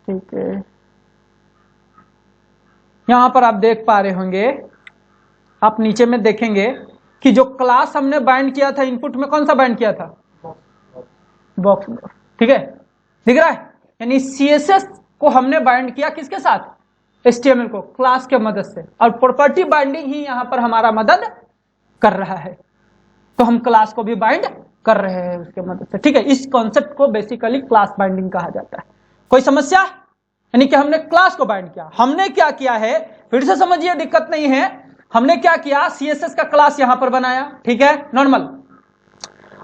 S1: ठीक है, यहां पर आप देख पा रहे होंगे, आप नीचे में देखेंगे कि जो क्लास हमने बाइंड किया था इनपुट में, कौन सा बाइंड किया था? बॉक्स। ठीक है, दिख रहा है? यानी सीएसएस को हमने बाइंड किया किसके साथ? एचटीएमएल को, क्लास के मदद से। और प्रॉपर्टी बाइंडिंग ही यहां पर हमारा मदद कर रहा है, तो हम क्लास को भी बाइंड कर रहे हैं उसके मदद से। ठीक है, इस कॉन्सेप्ट को बेसिकली क्लास बाइंडिंग कहा जाता है। कोई समस्या? यानी कि हमने क्लास को बाइंड किया। हमने क्या किया है, फिर से समझिए, दिक्कत नहीं है। हमने क्या किया, सीएसएस का क्लास यहां पर बनाया, ठीक है, नॉर्मल,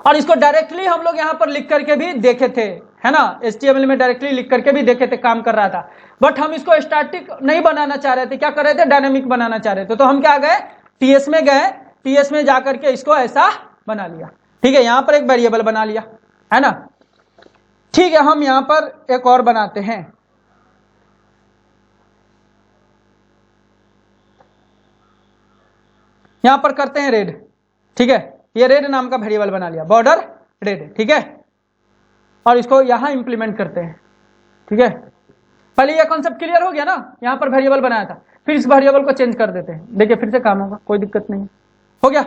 S1: और इसको डायरेक्टली हम लोग यहां पर लिख करके भी देखे थे, है ना, एचटीएमएल में डायरेक्टली लिख करके भी देखे थे, काम कर रहा था। बट हम इसको स्टैटिक नहीं बनाना चाह रहे थे, क्या कर रहे थे, डायनामिक बनाना चाह रहे थे। तो हम क्या गए, टीएस में गए, टीएस में जाकर के इसको ऐसा बना लिया। ठीक है, यहां पर एक वेरिएबल बना लिया, है ना। ठीक है, हम यहां पर एक और बनाते हैं, यहां पर करते हैं रेड। ठीक है, ये रेड नाम का वेरिएबल बना लिया, बॉर्डर रेड। ठीक है, और इसको यहां इंप्लीमेंट करते हैं। ठीक है, पहले ये कॉन्सेप्ट क्लियर हो गया ना, यहां पर वेरिएबल बनाया था, फिर इस वेरिएबल को चेंज कर देते हैं। देखिए फिर से काम होगा, कोई दिक्कत नहीं। हो गया,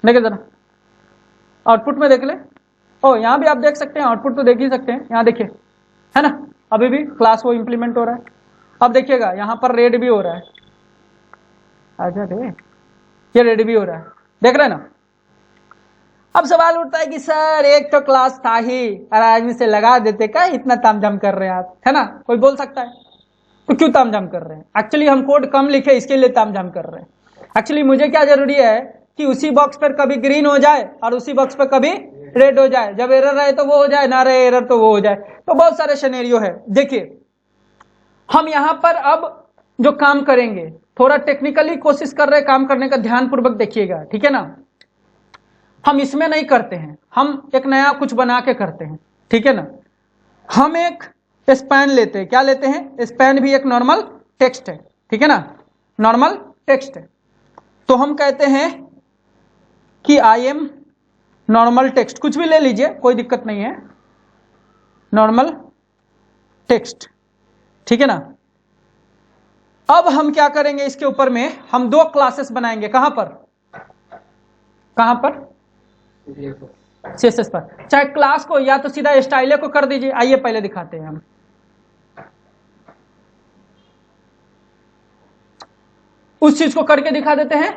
S1: देखिए जरा आउटपुट में देख ले। ओ, यहां भी आप देख सकते हैं, आउटपुट तो देख ही सकते हैं, यहां देखिए, है ना, अभी भी क्लास वो इंप्लीमेंट हो रहा है। अब देखिएगा यहां पर रेड भी हो रहा है, आजा रे, ये रेड भी हो रहा है, देख रहे हैं ना। अब सवाल उठता है कि सर एक तो क्लास था ही, आदमी से लगा देते, क्या इतना तामझाम कर रहे हैं आप, है ना, कोई बोल सकता है। तो क्यों तामझाम कर रहे हैं? एक्चुअली हम कोड कम लिखे, इसके लिए तामझाम कर रहे हैं। एक्चुअली मुझे क्या जरूरी है कि उसी बॉक्स पर कभी ग्रीन हो जाए और उसी बॉक्स पर कभी रेड हो जाए, जब एरर रहे तो वो हो जाए, ना रहे एरर तो वो हो जाए। तो बहुत सारे सिनेरियो है। देखिए हम यहां पर अब जो काम करेंगे, थोड़ा टेक्निकली कोशिश कर रहे हैं काम करने का, ध्यान पूर्वक देखिएगा, ठीक है ना। हम इसमें नहीं करते हैं, हम एक नया कुछ बना के करते हैं, ठीक है ना। हम एक स्पैन लेते हैं, क्या लेते हैं, स्पैन भी एक नॉर्मल टेक्स्ट है, ठीक है ना, नॉर्मल टेक्स्ट है। तो हम कहते हैं कि आई एम नॉर्मल टेक्स्ट, कुछ भी ले लीजिए, कोई दिक्कत नहीं है, नॉर्मल टेक्स्ट, ठीक है ना। अब हम क्या करेंगे, इसके ऊपर में हम दो क्लासेस बनाएंगे, कहां पर, कहां पर, सीएसएस पर। चाहे क्लास को या तो सीधा स्टाइले को कर दीजिए, आइए पहले दिखाते हैं हम। उस चीज को करके दिखा देते हैं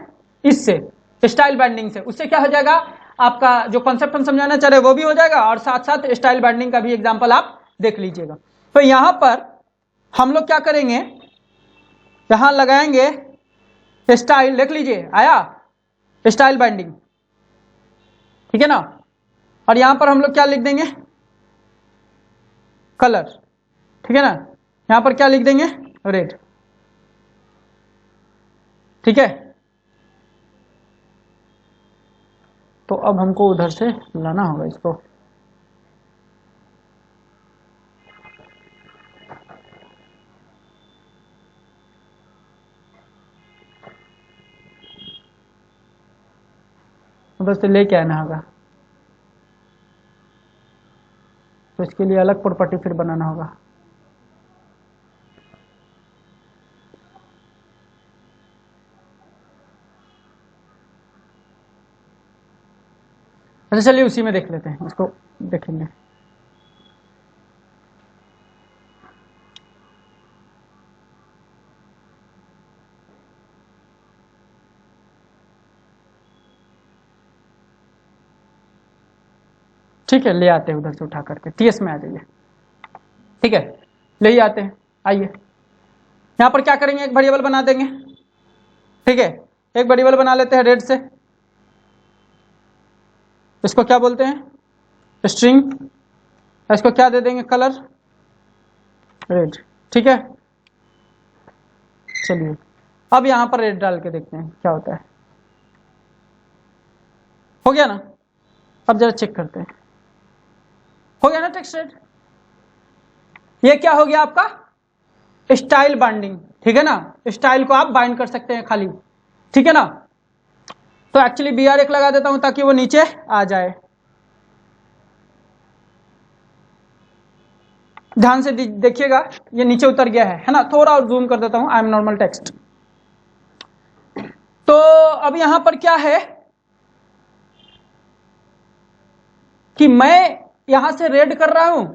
S1: इससे, स्टाइल बाइंडिंग से। उससे क्या हो जाएगा, आपका जो कॉन्सेप्ट हम समझाना चाह रहे हैं वो भी हो जाएगा, और साथ साथ स्टाइल बाइंडिंग का भी एग्जांपल आप देख लीजिएगा। तो यहां पर हम लोग क्या करेंगे, यहां लगाएंगे स्टाइल, देख लीजिए आया स्टाइल बाइंडिंग, ठीक है ना। और यहां पर हम लोग क्या लिख देंगे, कलर, ठीक है ना। यहां पर क्या लिख देंगे, रेड, ठीक है। तो अब हमको उधर से लाना होगा इसको, उधर से लेके आना होगा। तो इसके लिए अलग प्रॉपर्टी फिर बनाना होगा। अच्छा चलिए उसी में देख लेते हैं, इसको देखेंगे। ठीक है, ले आते हैं उधर से उठा करके, टीएस में आ जाइए, ठीक है, ले ही आते हैं। आइए यहां पर क्या करेंगे, एक वेरिएबल बना देंगे, ठीक है। एक वेरिएबल बना लेते हैं रेड से, इसको क्या बोलते हैं, स्ट्रिंग। इसको क्या दे देंगे, कलर रेड, ठीक है। चलिए अब यहां पर रेड डाल के देखते हैं क्या होता है। हो गया ना, अब जरा चेक करते हैं, हो गया ना टेक्स्ट रेड। ये क्या हो गया आपका स्टाइल बाइंडिंग, ठीक है ना। स्टाइल को आप बाइंड कर सकते हैं खाली, ठीक है ना। तो एक्चुअली BR एक लगा देता हूं ताकि वो नीचे आ जाए। ध्यान से देखिएगा, ये नीचे उतर गया है ना। थोड़ा और जूम कर देता हूं, आई एम नॉर्मल टेक्स्ट। तो अब यहां पर क्या है कि मैं यहां से रेड कर रहा हूं,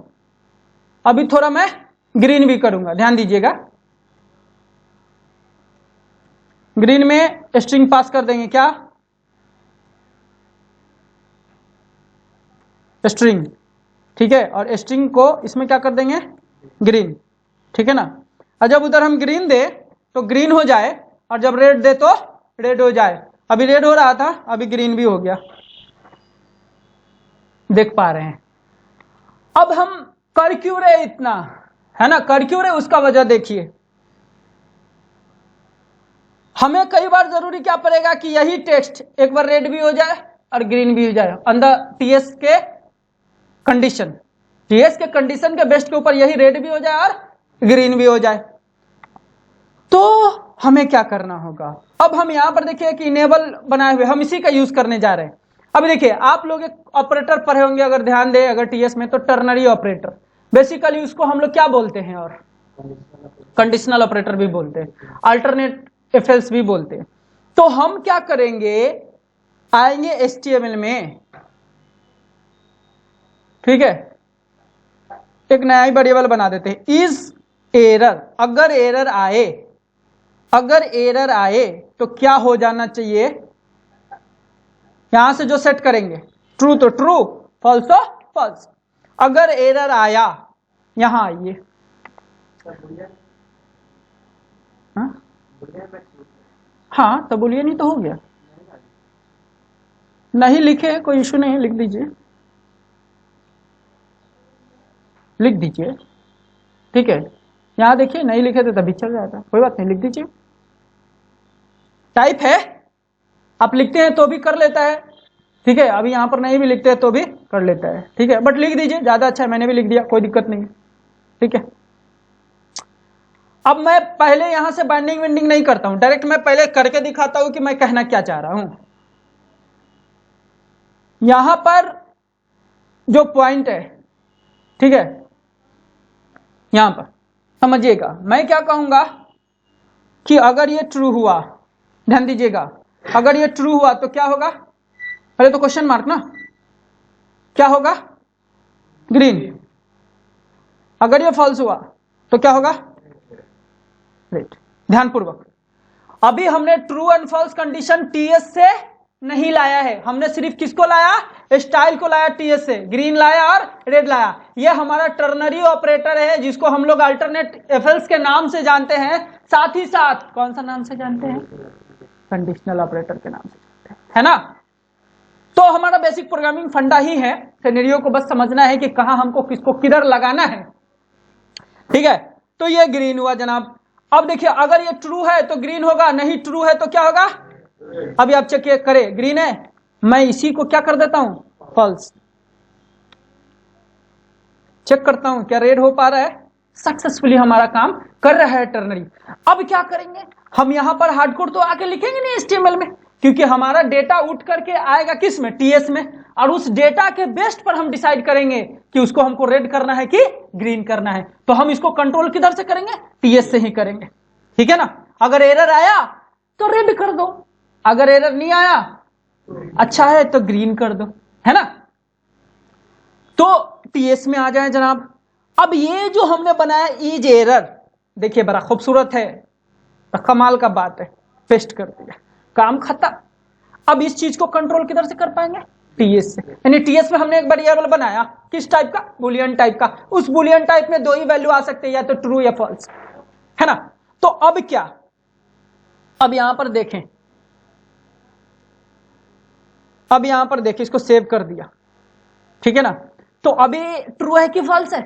S1: अभी थोड़ा मैं ग्रीन भी करूंगा, ध्यान दीजिएगा। ग्रीन में स्ट्रिंग पास कर देंगे, क्या स्ट्रिंग, ठीक है। और स्ट्रिंग को इसमें क्या कर देंगे, ग्रीन, ठीक है ना। और जब उधर हम ग्रीन दे तो ग्रीन हो जाए, और जब रेड दे तो रेड हो जाए। अभी रेड हो रहा था, अभी ग्रीन भी हो गया, देख पा रहे हैं। अब हम कर क्यों रहे इतना, है ना, कर क्यों रहे उसका वजह देखिए। हमें कई बार जरूरी क्या पड़ेगा कि यही टेक्स्ट एक बार रेड भी हो जाए और ग्रीन भी हो जाए, अंदर टीएस के कंडीशन, टीएस के कंडीशन के बेस्ट के ऊपर यही रेड भी हो जाए और ग्रीन भी हो जाए। तो हमें क्या करना होगा, अब हम यहां पर देखिए कि इनेबल बनाए हुए हम इसी का यूज करने जा रहे हैं। अब देखिए आप लोग एक ऑपरेटर पढ़े होंगे, अगर ध्यान दें, अगर टीएस में, तो टर्नरी ऑपरेटर, बेसिकली उसको हम लोग क्या बोलते हैं, और कंडीशनल ऑपरेटर भी बोलते हैं, अल्टरनेट एफएल्स भी बोलते हैं। तो हम क्या करेंगे, आएंगे एचटीएमएल में, ठीक है, एक नया ही वेरिएबल बना देते हैं, इज एरर। अगर एरर आए, अगर एरर आए तो क्या हो जाना चाहिए, यहां से जो सेट करेंगे, ट्रू तो ट्रू, फॉल्स तो फॉल्स। अगर एरर आया, यहां आइए, हाँ तो बोलिए, नहीं तो हो गया, नहीं लिखे कोई इशू नहीं, लिख दीजिए, लिख दीजिए, ठीक है। यहां देखिए नहीं लिखे थे तभी चल जाता, कोई बात नहीं, लिख दीजिए। टाइप है, आप लिखते हैं तो भी कर लेता है, ठीक है। अभी यहां पर नहीं भी लिखते हैं तो भी कर लेता है, ठीक है, बट लिख दीजिए, ज्यादा अच्छा है, मैंने भी लिख दिया, कोई दिक्कत नहीं, ठीक है। अब मैं पहले यहां से बाइंडिंग वाइंडिंग नहीं करता हूं, डायरेक्ट मैं पहले करके दिखाता हूं कि मैं कहना क्या चाह रहा हूं। यहां पर जो पॉइंट है, ठीक है, यहां पर समझिएगा, मैं क्या कहूंगा कि अगर ये ट्रू हुआ, ध्यान दीजिएगा, अगर ये ट्रू हुआ तो क्या होगा, पहले तो क्वेश्चन मार्क ना, क्या होगा, ग्रीन। अगर ये फॉल्स हुआ तो क्या होगा, रेड। ध्यानपूर्वक, अभी हमने ट्रू एंड फॉल्स कंडीशन टीएस से नहीं लाया है, हमने सिर्फ किसको लाया, स्टाइल को लाया, टीएस से ग्रीन लाया और रेड लाया। ये हमारा टर्नरी ऑपरेटर है, जिसको हम लोग अल्टरनेट एफएल्स के नाम से जानते हैं, साथ ही साथ कौन सा नाम से जानते हैं, कंडीशनल ऑपरेटर के नाम से जानते हैं, है ना। तो हमारा बेसिक प्रोग्रामिंग फंडा ही है, सिनेरियो को बस समझना है कि कहां हमको किसको किधर लगाना है, ठीक है। तो ये ग्रीन हुआ जनाब। अब देखिए अगर ये ट्रू है तो ग्रीन होगा, नहीं ट्रू है तो क्या होगा, अभी आप चेक करें, ग्रीन है, मैं इसी को क्या कर देता हूं, फॉल्स, चेक करता हूं क्या रेड हो पा रहा है, सक्सेसफुली हमारा काम कर रहा है टर्नरी। अब क्या करेंगे, हम यहां पर हार्डकोड तो आके लिखेंगे नहीं एचटीएमएल में, क्योंकि हमारा डेटा उठ करके आएगा किस में, टीएस में, और उस डेटा के बेस्ट पर हम डिसाइड करेंगे कि उसको हमको रेड करना है कि ग्रीन करना है। तो हम इसको कंट्रोल किधर से करेंगे, टीएस से ही करेंगे, ठीक है ना। अगर एरर आया तो रेड कर दो, अगर एरर नहीं आया, अच्छा है तो ग्रीन कर दो, है ना। तो टीएस में आ जाए जनाब। अब ये जो हमने बनाया इज एरर, देखिए बड़ा खूबसूरत है, तो कमाल का बात है, पेस्ट कर दिया, काम खत्म। अब इस चीज को कंट्रोल किधर से कर पाएंगे, टीएस से। यानी टीएस में हमने एक वेरिएबल बनाया, किस टाइप का, बुलियन टाइप का। उस बुलियन टाइप में दो ही वैल्यू आ सकते हैं, या तो ट्रू या फॉल्स, है ना। तो अब क्या, अब यहां पर देखें, अब यहां पर देखें, इसको सेव कर दिया, ठीक है ना। तो अभी ट्रू है कि फॉल्स है,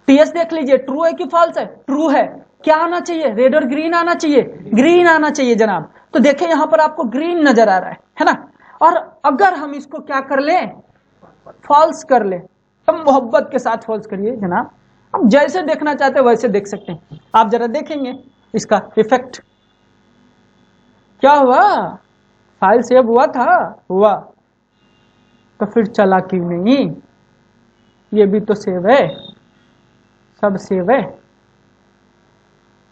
S1: टीएस देख लीजिए, ट्रू है कि फॉल्स है, ट्रू है। क्या आना चाहिए, रेड और ग्रीन आना चाहिए, ग्रीन आना चाहिए जनाब। तो देखें यहां पर आपको ग्रीन नजर आ रहा है ना। और अगर हम इसको क्या कर ले, फॉल्स कर ले, तो मोहब्बत के साथ फॉल्स करिए जनाब, हम जैसे देखना चाहते हैं वैसे देख सकते हैं। आप जरा देखेंगे इसका इफेक्ट क्या हुआ, फाइल सेव हुआ था, हुआ, तो फिर चला क्यों नहीं, ये भी तो सेव है, सब सेव है।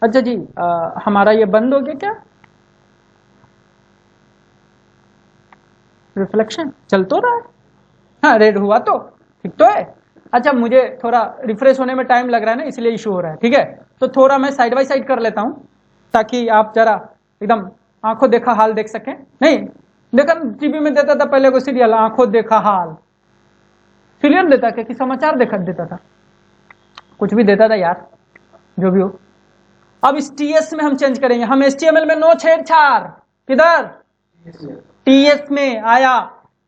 S1: अच्छा जी, हमारा ये बंद हो गया क्या? रिफ्लेक्शन चल तो रहा है, हाँ रेड हुआ तो ठीक तो है। अच्छा मुझे थोड़ा रिफ्रेश होने में टाइम लग रहा है ना, इसलिए इशू हो रहा है। ठीक है, तो थोड़ा मैं साइड बाय साइड कर लेता हूं ताकि आप जरा एकदम आंखों देखा हाल देख सकें। नहीं देखा, टीवी में देता था पहले को सीरियल आंखों देखा हाल, सीरियल देता क्या कि समाचार देखा देता था, कुछ भी देता था यार, जो भी हो। अब इस टीएस में हम चेंज करेंगे, हम एचटीएमएल में नो छेड़छाड़, किधर टीएस में आया,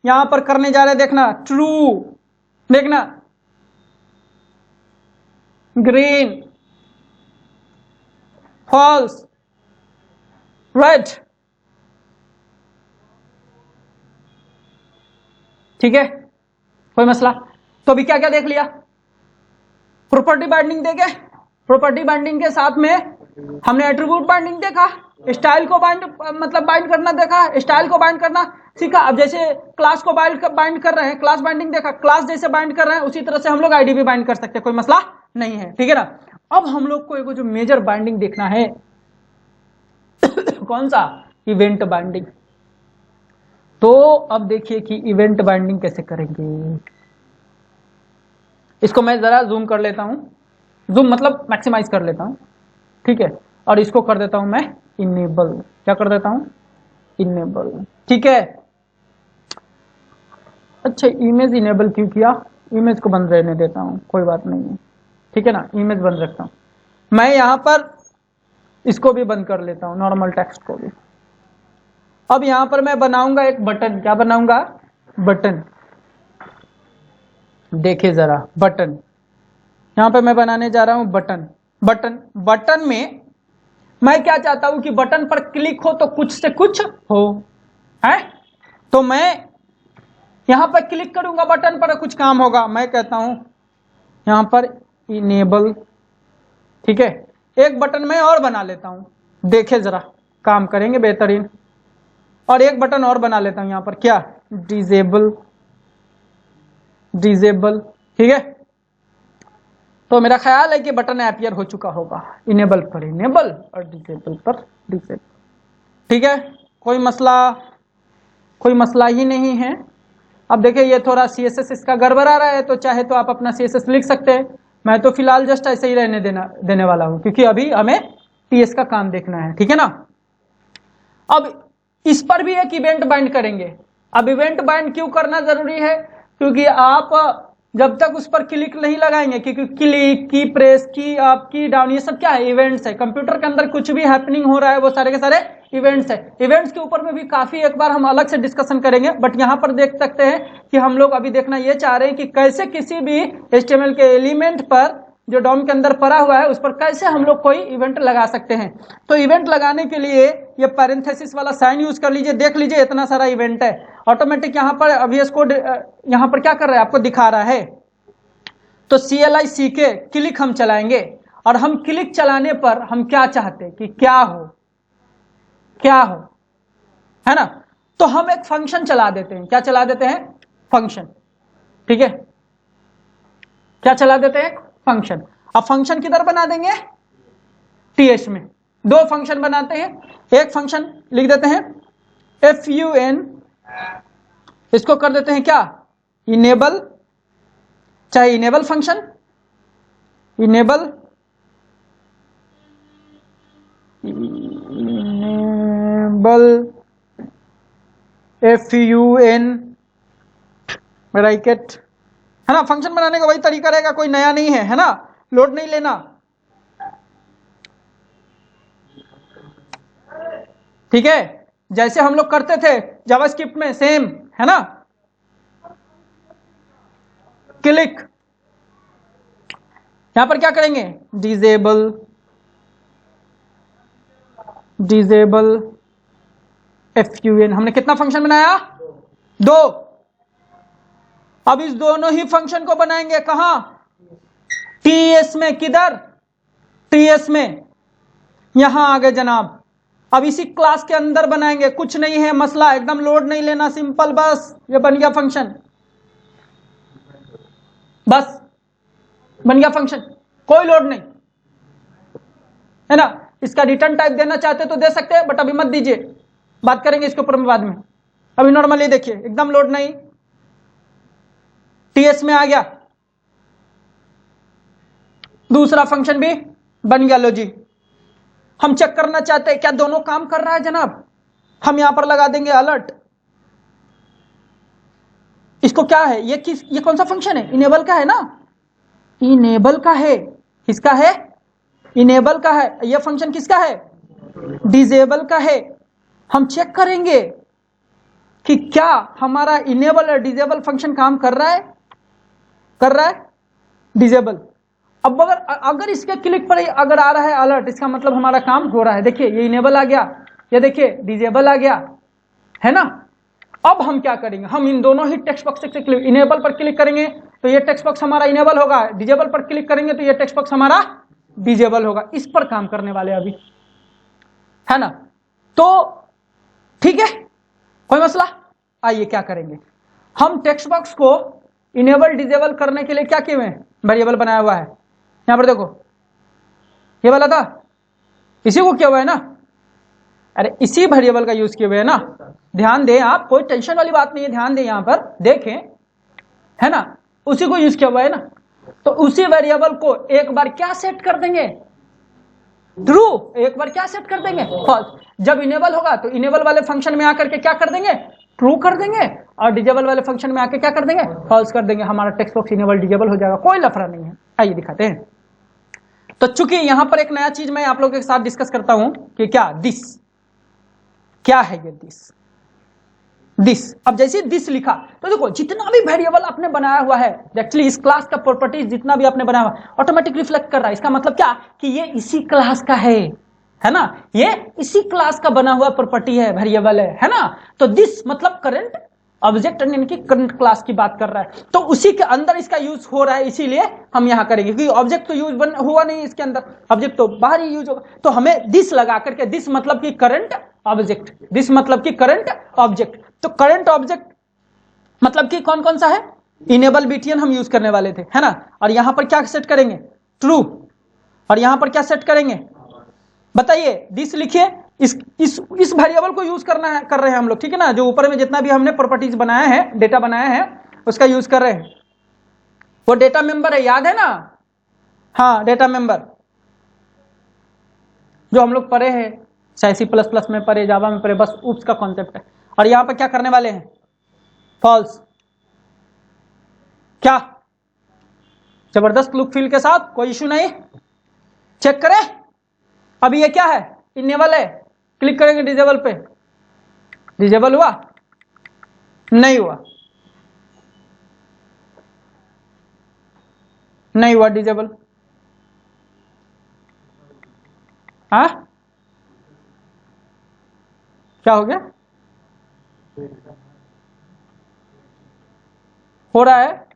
S1: यहां पर करने जा रहे, देखना ट्रू, देखना ग्रीन, फॉल्स, रेड। ठीक है, कोई मसला? तो अभी क्या क्या देख लिया? प्रॉपर्टी बाइंडिंग देखे, प्रॉपर्टी बाइंडिंग के साथ में हमने एट्रीब्यूट बाइंडिंग देखा, स्टाइल को बाइंड मतलब बाइंड करना देखा, स्टाइल को बाइंड करना सीखा। अब जैसे क्लास को बाइंड कर रहे हैं, क्लास बाइंडिंग देखा, क्लास जैसे बाइंड कर रहे हैं उसी तरह से हम लोग आईडी भी बाइंड कर सकते हैं, कोई मसला नहीं है। ठीक है ना? अब हम लोग को एक जो मेजर बाइंडिंग देखना है कौन सा? Event binding. तो अब देखिए कि इवेंट बाइंडिंग कैसे करेंगे। इसको मैं जरा जूम कर लेता हूं, जूम मतलब मैक्सिमाइज कर लेता हूं। ठीक है, और इसको कर देता हूं मैं इनेबल, क्या कर देता हूं? इनेबल। ठीक है, अच्छा इमेज इनेबल क्यों किया? इमेज को बंद रहने देता हूं, कोई बात नहीं है। ठीक है ना, इमेज बंद रखता हूं मैं। यहां पर इसको भी बंद कर लेता हूं, नॉर्मल टेक्स्ट को भी। अब यहां पर मैं बनाऊंगा एक बटन, क्या बनाऊंगा? बटन। देखिए जरा, बटन यहां पे मैं बनाने जा रहा हूं बटन। बटन, बटन में मैं क्या चाहता हूं कि बटन पर क्लिक हो तो कुछ से कुछ हो, है? तो मैं यहां पर क्लिक करूंगा बटन पर, कुछ काम होगा। मैं कहता हूं यहां पर इनेबल। ठीक है, एक बटन मैं और बना लेता हूं, देखे जरा काम करेंगे बेहतरीन। और एक बटन और बना लेता हूं यहां पर, क्या? Disable, disable. ठीक है, तो मेरा ख्याल है कि बटन अपीयर हो चुका होगा। इनेबल पर इनेबल और डिसेबल पर डिसेबल। ठीक है, कोई कोई मसला ही नहीं है। अब देखिए ये थोड़ा सीएसएस इसका गड़बड़ आ रहा है, तो चाहे तो आप अपना सीएसएस लिख सकते हैं। मैं तो फिलहाल जस्ट ऐसे ही रहने देने वाला हूं, क्योंकि अभी हमें टीएस का काम देखना है। ठीक है ना? अब इस पर भी एक इवेंट बाइंड करेंगे। अब इवेंट बाइंड क्यों करना जरूरी है? क्योंकि आप जब तक उस पर क्लिक नहीं लगाएंगे, क्योंकि क्लिक की प्रेस की अप की डाउन ये सब क्या है? इवेंट्स है। कंप्यूटर के अंदर कुछ भी हैपनिंग हो रहा है वो सारे के सारे इवेंट्स है। इवेंट्स के ऊपर में भी काफी एक बार हम अलग से डिस्कशन करेंगे, बट यहां पर देख सकते हैं कि हम लोग अभी देखना ये चाह रहे हैं कि कैसे किसी भी HTML के एलिमेंट पर जो डॉम के अंदर पड़ा हुआ है उस पर कैसे हम लोग कोई इवेंट लगा सकते हैं। तो इवेंट लगाने के लिए ये पैरेंथेसिस वाला साइन यूज कर लीजिए। देख लीजिए इतना सारा इवेंट है, ऑटोमेटिक यहां पर अभीएस कोड यहां पर क्या कर रहा है आपको दिखा रहा है। तो CLI के क्लिक हम चलाएंगे, और हम क्लिक चलाने पर हम क्या चाहते हैं कि क्या हो, क्या हो, है ना? तो हम एक फंक्शन चला देते हैं। क्या चला देते हैं? फंक्शन। ठीक है, क्या चला देते हैं? फंक्शन। अब फंक्शन किधर बना देंगे? TS में। दो फंक्शन बनाते हैं। एक फंक्शन लिख देते हैं FUN, इसको कर देते हैं क्या? इनेबल, चाहे enable function, enable FUN bracket, है ना? फंक्शन बनाने का वही तरीका रहेगा, कोई नया नहीं है, है ना? लोड नहीं लेना। ठीक है, जैसे हम लोग करते थे जावास्क्रिप्ट में, सेम, है ना? क्लिक, यहां पर क्या करेंगे? Disable, disable FUN। हमने कितना फंक्शन बनाया? दो। अब इस दोनों ही फंक्शन को बनाएंगे कहां? TS में। किधर? TS में, यहां आगे जनाब। अब इसी क्लास के अंदर बनाएंगे, कुछ नहीं है मसला, एकदम लोड नहीं लेना, सिंपल, बस ये बन गया फंक्शन, बस बन गया फंक्शन। कोई लोड नहीं है ना। इसका रिटर्न टाइप देना चाहते तो दे सकते हैं, बट अभी मत दीजिए, बात करेंगे इसके ऊपर में बाद में। अभी नॉर्मली देखिए, एकदम लोड नहीं, टीएस में आ गया, दूसरा फंक्शन भी बन गया। लो जी, हम चेक करना चाहते हैं क्या दोनों काम कर रहा है जनाब, हम यहां पर लगा देंगे अलर्ट। इसको क्या है, ये कौन सा फंक्शन है, इनेबल का है ना, इनेबल का है। किसका है, इनेबल का है। ये फंक्शन किसका है, डिसेबल का है। हम चेक करेंगे कि क्या हमारा इनेबल और डिसेबल फंक्शन काम कर रहा है, डिसेबल। अब अगर इसके क्लिक पर अगर आ रहा है अलर्ट, इसका मतलब हमारा काम हो रहा है। देखिए ये इनेबल आ गया, ये देखिए डिसेबल आ गया, है ना। अब हम क्या करेंगे, हम इन दोनों ही टेक्स्ट बॉक्स से क्लिक, इनेबल पर क्लिक करेंगे तो ये टेक्स्ट बॉक्स हमारा इनेबल होगा, डिसेबल पर क्लिक करेंगे तो ये टेक्स्ट बॉक्स हमारा डिसेबल होगा। इस पर काम करने वाले अभी, है ना। तो ठीक है, कोई मसला। आइए क्या करेंगे, हम टेक्स्ट बॉक्स को इनेबल डिसेबल करने के लिए क्या किए हुए हैं, वेरिएबल बनाया हुआ है। यहां पर देखो, ये वाला था, इसी को किया हुआ है ना, अरे इसी वेरिएबल का यूज किए हुए है ना। ध्यान दें आप, कोई टेंशन वाली बात नहीं है, ध्यान दें यहां पर देखें, है ना, उसी को यूज किया हुआ है ना। तो उसी वेरिएबल को एक बार क्या सेट कर देंगे, ट्रू, एक बार क्या सेट कर देंगे, फॉल्स। जब इनेबल होगा तो इनेबल वाले फंक्शन में आकर के क्या कर देंगे, ट्रू कर देंगे, और डिसेबल वाले फंक्शन में आकर क्या कर देंगे, फॉल्स कर देंगे। हमारा टेक्स्ट बॉक्स इनेबल डिसेबल हो जाएगा, कोई लफड़ा नहीं है। आइए दिखाते हैं। तो चूंकि यहां पर एक नया चीज मैं आप लोगों के साथ डिस्कस करता हूं कि क्या दिस, क्या है ये दिस। अब जैसे दिस लिखा तो देखो, जितना भी वेरिएबल आपने बनाया हुआ है, एक्चुअली इस क्लास का प्रॉपर्टीज जितना भी आपने बनाया हुआ ऑटोमेटिक रिफ्लेक्ट कर रहा है। इसका मतलब क्या कि ये इसी क्लास का है ना, ये इसी क्लास का बना हुआ प्रॉपर्टी है, वेरिएबल है ना। तो दिस मतलब करंट ऑब्जेक्ट, यानी कि करंट क्लास की बात कर रहा है, तो उसी के अंदर इसका यूज हो रहा है, इसीलिए हम यहां करेंगे, क्योंकि ऑब्जेक्ट तो यूज हुआ नहीं इसके अंदर, ऑब्जेक्ट तो बाहर ही यूज होगा। तो हमें दिस लगा करके, दिस मतलब कि करंट ऑब्जेक्ट, दिस मतलब कि करंट ऑब्जेक्ट। तो करंट ऑब्जेक्ट मतलब कि कौन कौन सा है, इनेबल बीटीएन हम यूज करने वाले थे, है ना। और यहां पर क्या सेट करेंगे, ट्रू, और यहां पर क्या सेट करेंगे बताइए, दिस लिखिए। इस वेरिएबल को यूज कर रहे हैं हम लोग, ठीक है ना। जो ऊपर में जितना भी हमने प्रॉपर्टीज बनाया है, डेटा बनाया है, उसका यूज कर रहे हैं। वो डेटा मेंबर है, याद है ना, हाँ डेटा मेंबर जो हम लोग पढ़े हैं, चाहे C++ में पढ़े, जावा में पढ़े, बस उस का कॉन्सेप्ट है। और यहां पर क्या करने वाले हैं, फॉल्स। क्या जबरदस्त लुक फील के साथ, कोई इशू नहीं, चेक करें। अभी ये क्या है, इनेबल है, क्लिक करेंगे डिसेबल पे, डिसेबल हुआ नहीं हुआ, नहीं हुआ डिसेबल, हाँ क्या हो गया, हो रहा है,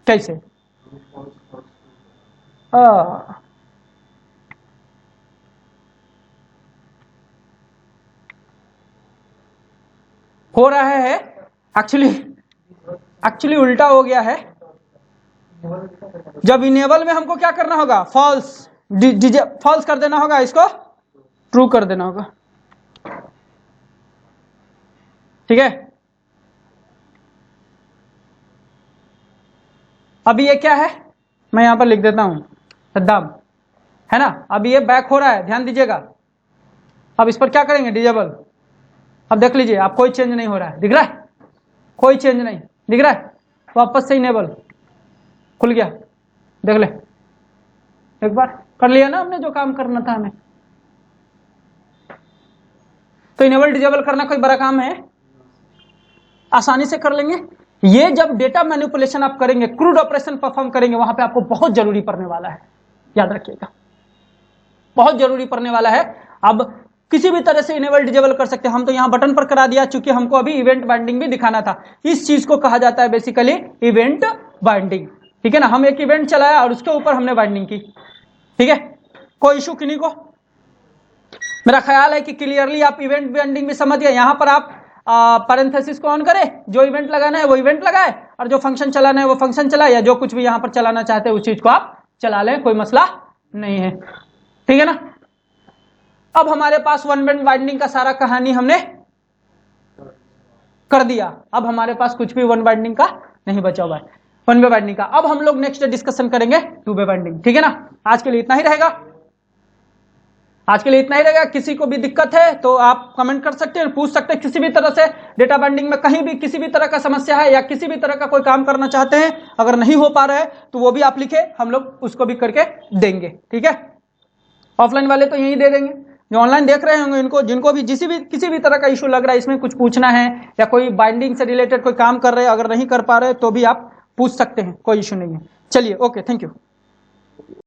S1: कैसे, हो रहा है, एक्चुअली उल्टा हो गया है। जब इनेबल में हमको क्या करना होगा, फॉल्स, फॉल्स कर देना होगा, इसको ट्रू कर देना होगा, ठीक है। अभी ये क्या है, मैं यहां पर लिख देता हूं सद्दाम, है ना। अभी ये बैक हो रहा है, ध्यान दीजिएगा। अब इस पर क्या करेंगे, डिसेबल। अब देख लीजिए, आप कोई चेंज नहीं हो रहा है, दिख रहा है, कोई चेंज नहीं दिख रहा है। वापस से इनेबल, खुल गया, देख ले, एक बार कर लिया ना हमने जो काम करना था हमें। तो इनेबल डिसेबल करना कोई बड़ा काम है, आसानी से कर लेंगे। ये जब डेटा मैनिपुलेशन आप करेंगे, क्रूड ऑपरेशन परफॉर्म करेंगे, वहां पे आपको बहुत जरूरी पड़ने वाला है, याद रखिएगा, बहुत जरूरी पड़ने वाला है। अब किसी भी तरह से इनेबल डिसेबल कर सकते हैं हम, तो यहां बटन पर करा दिया, चूंकि हमको अभी इवेंट बाइंडिंग भी दिखाना था। इस चीज को कहा जाता है बेसिकली इवेंट बाइंडिंग, ठीक है ना। हम एक इवेंट चलाया और उसके ऊपर हमने बाइंडिंग की, ठीक है, कोई इशू किन्हीं को। मेरा ख्याल है कि क्लियरली आप इवेंट बाइंडिंग भी समझ गए। यहां पर आप पैरेंथेसिस को ऑन करे, जो इवेंट लगाना है वो इवेंट लगाए, और जो फंक्शन चलाना है वो फंक्शन चलाए, या जो कुछ भी यहां पर चलाना चाहते हैं उस चीज को आप चला लें, कोई मसला नहीं है। ठीक है ना। अब हमारे पास वन वे बाइंडिंग का सारा कहानी हमने कर दिया, अब हमारे पास कुछ भी वन बाइंडिंग का नहीं बचा हुआ है, वन वे बाइंडिंग का। अब हम लोग नेक्स्ट डिस्कशन करेंगे टू वे बाइंडिंग। ठीक है ना। आज के लिए इतना ही रहेगा, आज के लिए इतना ही रहेगा। किसी को भी दिक्कत है तो आप कमेंट कर सकते हैं, पूछ सकते हैं किसी भी तरह से, डेटा बाइंडिंग में कहीं भी किसी भी तरह का समस्या है या किसी भी तरह का कोई काम करना चाहते हैं, अगर नहीं हो पा रहा है तो वो भी आप लिखे, हम लोग उसको भी करके देंगे। ठीक है। ऑफलाइन वाले तो यही दे देंगे, जो ऑनलाइन देख रहे होंगे इनको, जिनको भी किसी भी तरह का इशू लग रहा है, इसमें कुछ पूछना है या कोई बाइंडिंग से रिलेटेड कोई काम कर रहे हैं, अगर नहीं कर पा रहे तो भी आप पूछ सकते हैं, कोई इशू नहीं है। चलिए, ओके, थैंक यू।